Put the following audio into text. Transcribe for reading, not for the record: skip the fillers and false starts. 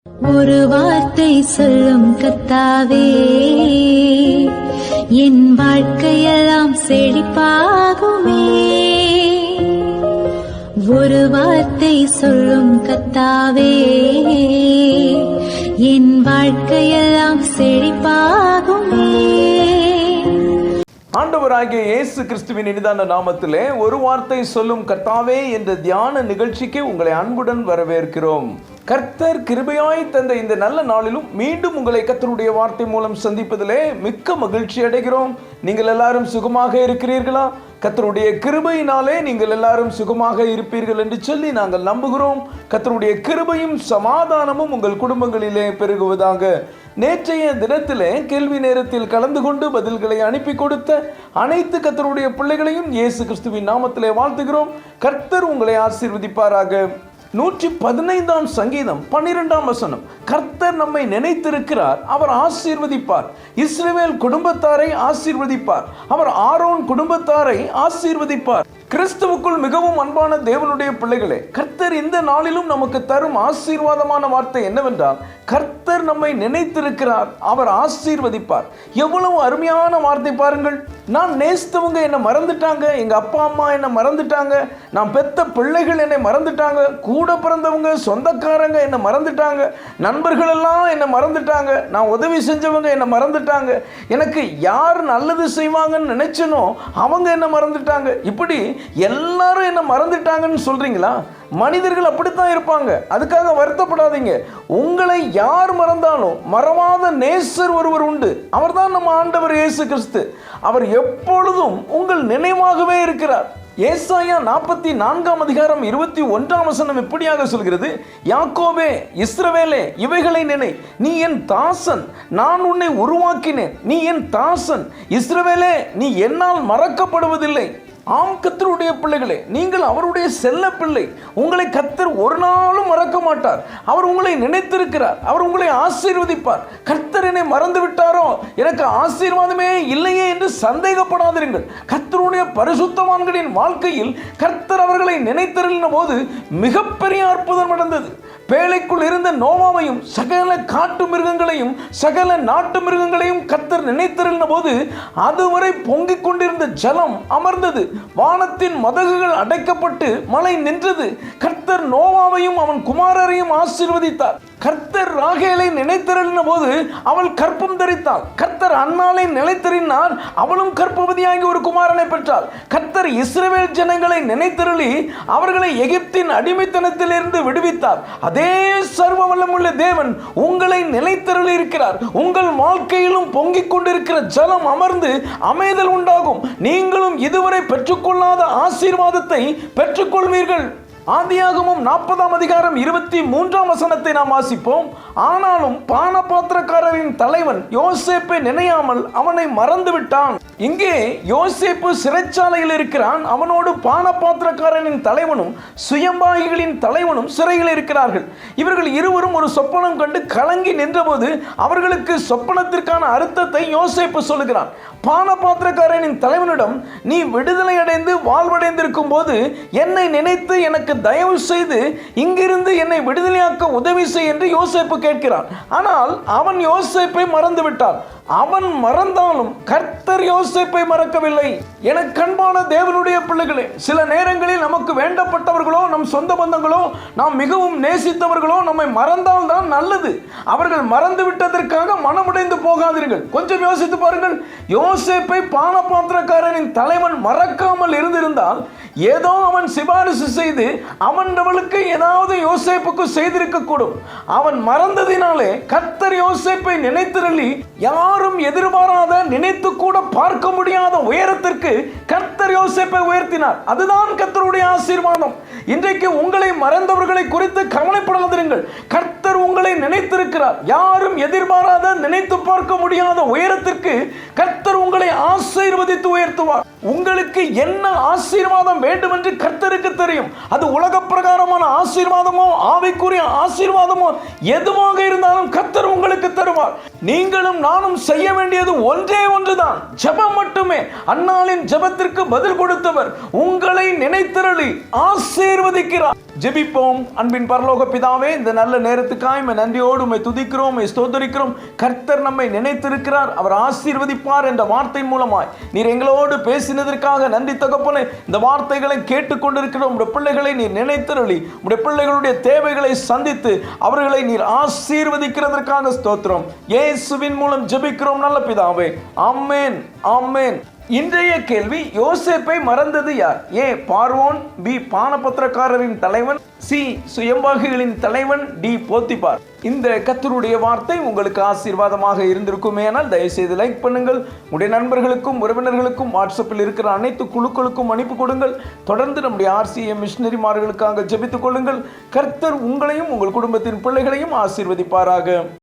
ஒரு வார்த்தை சொல்லும் கர்த்தாவே, என் வாழ்க்கையெல்லாம் செழிப்பாகுமே. ஒரு வார்த்தை சொல்லும் கர்த்தாவே, என் வாழ்க்கையெல்லாம் செழிப்பாகுமே. ஆண்டவராகிய இயேசு கிறிஸ்துவின் இனிதான நாமத்திலே ஒரு வார்த்தை சொல்லும் கர்த்தாவே என்ற தியான நிகழ்ச்சிக்கு உங்களை அன்புடன் வரவேற்கிறோம். கர்த்தர் கிருபையாய் தந்த இந்த நல்ல நாளிலும் மீண்டும் உங்களை கர்த்தருடைய வார்த்தை மூலம் சந்திப்பதிலே மிக்க மகிழ்ச்சி அடைகிறோம். நீங்கள் எல்லாரும் சுகமாக இருக்கிறீர்களா? கர்த்தருடைய கிருபையினாலே நீங்கள் எல்லாரும் சுகமாக இருப்பீர்கள் என்று சொல்லி நாங்கள் நம்புகிறோம். கர்த்தருடைய கிருபையும் சமாதானமும் உங்கள் குடும்பங்களிலே பெருகுவதாக. நேற்றைய தினத்திலே கேள்வி நேரத்தில் கலந்து கொண்டு பதில்களை அனுப்பி கொடுத்த அனைத்து கர்த்தருடைய பிள்ளைகளையும் இயேசு கிறிஸ்துவின் நாமத்திலே வாழ்த்துகிறோம். கர்த்தர் உங்களை ஆசீர்வதிப்பாராக. 115 சங்கீதம் 12 வசனம், கர்த்தர் நம்மை நினைத்திருக்கிறார், அவர் ஆசீர்வதிப்பார். இஸ்ரவேல் குடும்பத்தாரை ஆசீர்வதிப்பார், அவர் ஆரோன் குடும்பத்தாரை ஆசீர்வதிப்பார். கிறிஸ்துவுக்குள் மிகவும் அன்பான தேவனுடைய பிள்ளைகளே, கர்த்தர் இந்த நாளிலும் நமக்கு தரும் ஆசீர்வாதமான வார்த்தை என்னவென்றால், கர்த்தர் நம்மை நினைத்திருக்கிறார், அவர் ஆசீர்வதிப்பார். எவ்வளவு அருமையான வார்த்தை பாருங்கள். நான் நேசித்தவங்க என்னை மறந்துட்டாங்க, எங்க அப்பா அம்மா என்னை மறந்துட்டாங்க, நான் பெத்த பிள்ளைகள் என்னை மறந்துட்டாங்க, கூட பிறந்தவங்க சொந்தக்காரங்க என்னை மறந்துட்டாங்க, நண்பர்கள் எல்லாம் என்னை மறந்துட்டாங்க, நான் உதவி செஞ்சவங்க என்னை மறந்துட்டாங்க, எனக்கு யார் நல்லது செய்வாங்கன்னு நினைச்சனோ அவங்க என்னை மறந்துட்டாங்க. இப்படி எல்லாரும் என்ன மறந்துட்டாங்கன்னு சொல்றீங்களா? மனிதர்கள் அப்படித்தான் இருப்பாங்க. அதுக்காக வருத்தப்படாதீங்க. உங்களை யார் மறந்தாலும் மறவாத நேசர் ஒருவர் உண்டு. அவர்தான் நம்ம ஆண்டவர் இயேசு கிறிஸ்து. அவர் எப்பொழுதும் உங்கள் நினைவாகவே இருக்கிறார். ஏசாயா 44 அதிகாரம் 21 வசனம் இப்படியாக சொல்கிறது, யாக்கோபே, இஸ்ரவேலே, இவைகளை நினை, நீ என் தாசன், நான் உன்னை உருவாக்கினேன், நீ என் தாசன், இஸ்ரவேலே, நீ என்னால் மறக்கப்படுவதில்லை. ஆம் கர்த்தருடைய பிள்ளைகளே, நீங்கள் அவருடைய செல்ல பிள்ளை. உங்களை கர்த்தர் ஒரு நாளும் மறக்க மாட்டார். அவர் உங்களை நினைத்திருக்கிறார், அவர் உங்களை ஆசீர்வதிப்பார். கர்த்தர் என்னை மறந்து விட்டாரோ, எனக்கு ஆசீர்வாதமே இல்லையே என்று சந்தேகப்படாதீர்கள். கர்த்தருடைய பரிசுத்தவான்களின் வாழ்க்கையில் கர்த்தர் அவர்களை நினைத்திருந்த போது மிகப்பெரிய அற்புதம் நடந்தது. பேழைக்குள் இருந்த நோவாவையும் சகல காட்டு மிருகங்களையும் சகல நாட்டு மிருகங்களையும் கர்த்தர் நினைத்திருந்த போது அதுவரை பொங்கிக் கொண்டிருந்த ஜலம் அமர்ந்தது. வானத்தின் மதகுகள் அடைக்கப்பட்டு மழை நின்றது. கர்த்தர் நோவாவையும் அவன் குமாரரையும் ஆசீர்வதித்தார். கர்த்தர் ராகேலை நினைத்திருந்த போது அவள் கற்பம் தரித்தாள். கர்த்தர் அன்னாளை நினைத்திருந்தார், அவளும் கர்ப்பவதியாகி ஒரு குமாரனை பெற்றாள். கர்த்தர் இஸ்ரவேல் ஜனங்களை நினைத்திருளி அவர்களை எகிப்தின் அடிமைத்தனத்திலிருந்து விடுவித்தார். அதே சர்வ வல்லமுள்ள தேவன் உங்களை நிலைத்திருளி இருக்கிறார். உங்கள் வாழ்க்கையிலும் பொங்கிக் கொண்டிருக்கிற ஜலம் அமர்ந்து அமைதல் உண்டாகும். நீங்களும் இதுவரை பெற்றுக்கொள்ளாத ஆசீர்வாதத்தை பெற்றுக்கொள்வீர்கள். ஆதியாகமம் 40 அதிகாரம் 23 வசனத்தை நாம் வாசிப்போம். ஆனாலும் பானபாத்திரக்காரரின் தலைவன் யோசேப்பை நினையாமல் அவனை மறந்து விட்டான். இங்கே யோசேப்பு சிறைச்சாலையில் இருக்கிறான். அவனோடு பானபாத்திரக்காரனின் தலைவனும் சுயம்பாகிகளின் தலைவனும் சிறையில் இருக்கிறார்கள். இவர்கள் இருவரும் ஒரு சொப்பனம் கண்டு கலங்கி நின்றபோது அவர்களுக்கு சொப்பனத்திற்கான அர்த்தத்தை யோசேப்பு சொல்லுகிறான். பானபாத்திரக்காரனின் தலைவனிடம், நீ விடுதலை அடைந்து வாழ்வடைந்திருக்கும் போது என்னை நினைத்து எனக்கு தயவு செய்து இங்கிருந்து என்னை விடுதலையாக்க உதவி செய் என்று யோசேப்பு கேட்கிறான். ஆனால் அவன் யோசேப்பை மறந்து விட்டான். அவன் மறந்தாலும் கர்த்தர் யோசேப்பை மறக்கவில்லை. எனக்கு அன்பான தேவனுடைய பிள்ளைகளே, சில நேரங்களில் நமக்கு வேண்டப்பட்டவர்களோ நம் சொந்த பந்தங்களோ நாம் மிகவும் நேசித்தவர்களோ நம்மை மறந்தால் தான் நல்லது. அவர்கள் மறந்து விட்டதற்காக மனமுடைந்து போகாதீர்கள். கொஞ்சம் யோசித்து பாருங்கள். யோசேப்பை பானபாத்திரக்காரனின் தலைவன் மறக்காமல் இருந்திருந்தால் ஏதோ அவன் சிபாரிசு செய்து அவனுக்கு ஏதாவது யோசேப்புக்கு செய்திருக்க கூடும். அவன் மறந்ததினாலே கர்த்தர் யோசேப்பை நினைத்திருளி யாரும் எதிர்பாராத, நினைத்து கூட பார்க்க முடியாத உயரத்திற்கு கர்த்தர் யோசேப்பை உயர்த்தினார். அதுதான் கர்த்தருடைய ஆசீர்வாதம். இன்றைக்கு உங்களை மறந்தவர்களை குறித்து கவலைப்படாதீர்கள். கர்த்தர் உங்களை நினைத்திருக்கிறார். யாரும் எதிர்பாராத, நினைத்து பார்க்க முடியாத உயரத்திற்கு கர்த்தர் உங்களை ஆசீர்வதித்து உயர்த்துவார். உங்களுக்கு என்ன ஆசீர்வாதம் வேண்டும் என்று கர்த்தருக்கு தெரியும். அது உலக பிரகாரமான ஆசீர்வாதமோ ஆவிக்குரிய ஆசீர்வாதமோ எதுவாக இருந்தாலும் கர்த்தர் உங்களுக்கு தருவார். நீங்களும் நானும் செய்ய வேண்டியது ஒன்றே ஒன்றுதான், ஜெபம் மட்டுமே. அன்னாளின் ஜெபத்திற்கு பதில் கொடுத்தவர் உங்களை நினைத்திரளி ஆசீர்வதிக்கிறார். ஜெபிப்போம். அன்பின் பரலோக பிதாவே, இந்த நல்ல நேரத்துக்காய் கிருபைக்காய் நன்றியோடு உம்மை துதிக்கிறோம், உம்மை ஸ்தோத்தரிக்கிறோம். கர்த்தர் நம்மை நினைத்திருக்கிறார், அவர் ஆசீர்வதிப்பார் என்ற வார்த்தை மூலமாய் நீர் எங்களோடு பேசினதற்காக நன்றி தகப்பனே. இந்த வார்த்தைகளை கேட்டுக்கொண்டிருக்கிற உம்முடைய பிள்ளைகளை நீர் நினைத்தருளி உம்முடைய பிள்ளைகளுடைய தேவைகளை சந்தித்து அவர்களை நீர் ஆசீர்வதிக்கிறதற்காக ஸ்தோத்திரம். இயேசுவின் மூலம் ஜெபிக்கிறோம் நல்ல பிதாவே, ஆமென், ஆமென். இன்றைய கேள்வி, யோசேப்பை மறந்தது யார்? ஏ பார்வோன், பி பானபத்திரக்காரரின் தலைவன், சி சுயம்பாகிகளின் தலைவன், டி போத்திபார். இந்த கர்த்தருடைய வார்த்தை உங்களுக்கு ஆசீர்வாதமாக இருந்திருக்குமே ஆனால் தயவுசெய்து லைக் பண்ணுங்கள். உடைய நண்பர்களுக்கும் உறவினர்களுக்கும் வாட்ஸ்அப்பில் இருக்கிற அனைத்து குழுக்களுக்கும் அனுப்பி கொடுங்கள். தொடர்ந்து நம்முடைய RCM மிஷனரிமார்களுக்காக ஜெபித்துக் கொள்ளுங்கள். கர்த்தர் உங்களையும் உங்கள் குடும்பத்தின் பிள்ளைகளையும் ஆசீர்வதிப்பாராக.